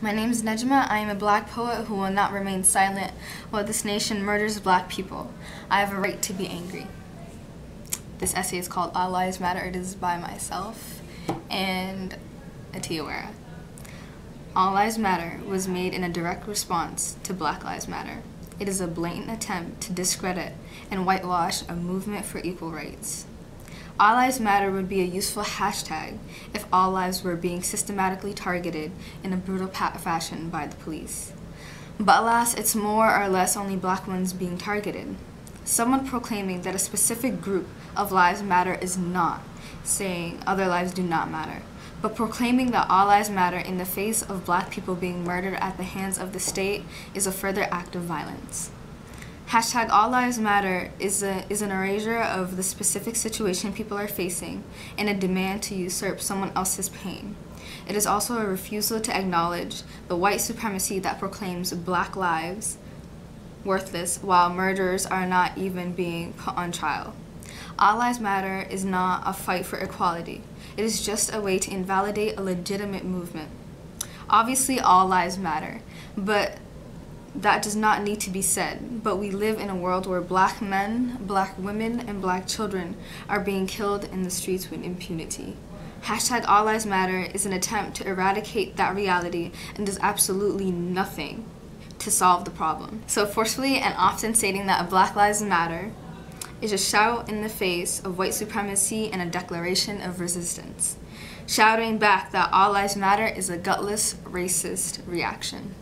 My name is Nejma. I am a black poet who will not remain silent while this nation murders black people. I have a right to be angry. This essay is called All Lives Matter. It is by myself and Atiawara. All Lives Matter was made in a direct response to Black Lives Matter. It is a blatant attempt to discredit and whitewash a movement for equal rights. All Lives Matter would be a useful hashtag if all lives were being systematically targeted in a brutal fashion by the police. But alas, it's more or less only black ones being targeted. Someone proclaiming that a specific group of lives matter is not saying other lives do not matter, but proclaiming that all lives matter in the face of black people being murdered at the hands of the state is a further act of violence. Hashtag All Lives Matter is an erasure of the specific situation people are facing and a demand to usurp someone else's pain. It is also a refusal to acknowledge the white supremacy that proclaims black lives worthless while murderers are not even being put on trial. All Lives Matter is not a fight for equality. It is just a way to invalidate a legitimate movement. Obviously, all lives matter, but that does not need to be said, but we live in a world where black men, black women, and black children are being killed in the streets with impunity. Hashtag All Lives Matter is an attempt to eradicate that reality and does absolutely nothing to solve the problem. So forcefully and often stating that Black Lives Matter is a shout in the face of white supremacy and a declaration of resistance. Shouting back that all lives matter is a gutless, racist reaction.